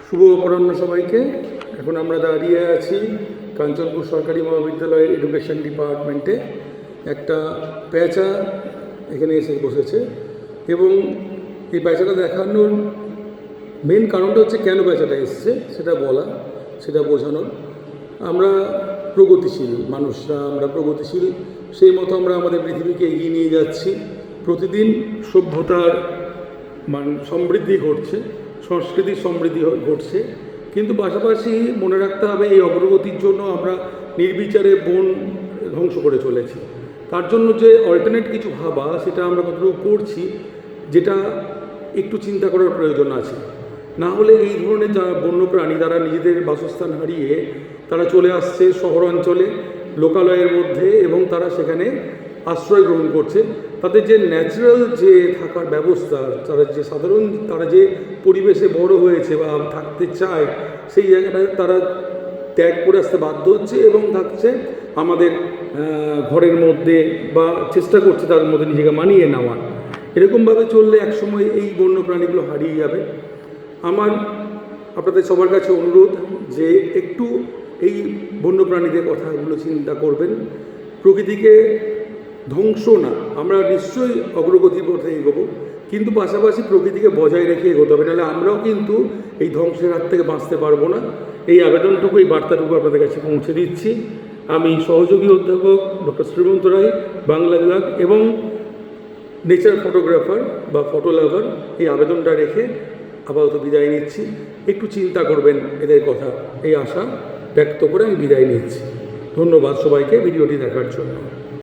শুভ অপরাহ্ন সবাইকে। এখন আমরা দাঁড়িয়ে আছি কাঞ্চনপুর সরকারি মহাবিদ্যালয়ের এডুকেশন ডিপার্টমেন্টে। একটা প্যাঁচা এখানে এসে বসেছে এবং এই প্যাঁচাটা দেখানোর মেন কারণটা হচ্ছে কেন প্যাঁচাটা এসছে সেটা বলা, সেটা বোঝানোর। আমরা প্রগতিশীল মানুষরা, আমরা প্রগতিশীল, সেই মতো আমরা আমাদের পৃথিবীকে এগিয়ে নিয়ে যাচ্ছি। প্রতিদিন সভ্যতার সমৃদ্ধি ঘটছে, সংস্কৃতির সমৃদ্ধি ঘটছে, কিন্তু পাশাপাশি মনে রাখতে হবে এই অগ্রগতির জন্য আমরা নির্বিচারে বন ধ্বংস করে চলেছি। তার জন্য যে অল্টারনেট কিছু ভাবা, সেটা আমরা কতটুকু করছি, যেটা একটু চিন্তা করার প্রয়োজন আছে। না হলে এই ধরনের যারা বন্যপ্রাণী, তারা নিজেদের বাসস্থান হারিয়ে তারা চলে আসছে শহরাঞ্চলে, লোকালয়ের মধ্যে, এবং তারা সেখানে আশ্রয় গ্রহণ করছে। তাদের যে ন্যাচারাল যে থাকার ব্যবস্থা, তারা যে পরিবেশে বড় হয়েছে বা থাকতে চায়, সেই জায়গাটায় তারা ত্যাগ করে আসতে বাধ্য হচ্ছে এবং থাকছে আমাদের ঘরের মধ্যে, বা চেষ্টা করছে তাদের মধ্যে নিজেকে মানিয়ে নেওয়ার। এরকমভাবে চললে একসময় এই বন্যপ্রাণীগুলো হারিয়ে যাবে। আমার আপনাদের সবার কাছে অনুরোধ যে একটু এই বন্যপ্রাণীদের কথাগুলো চিন্তা করবেন। প্রকৃতিকে ধ্বংস না, আমরা নিশ্চয়ই অগ্রগতির পথে এগোবো, কিন্তু পাশাপাশি প্রকৃতিকে বজায় রেখে এগোতে হবে, নাহলে আমরাও কিন্তু এই ধ্বংসের হাত থেকে বাঁচতে পারবো না। এই আবেদনটুকু, এই বার্তাটুকু আপনাদের কাছে পৌঁছে দিচ্ছি। আমি সহযোগী অধ্যাপক ডক্টর শ্রীমন্ত রায়, বাংলা বিভাগ, এবং নেচার ফটোগ্রাফার বা ফটো লাভার, এই আবেদনটা রেখে আপাতত বিদায় নিচ্ছি। একটু চিন্তা করবেন এদের কথা, এই আশা ব্যক্ত করে আমি বিদায় নিচ্ছি। ধন্যবাদ সবাইকে ভিডিওটি দেখার জন্য।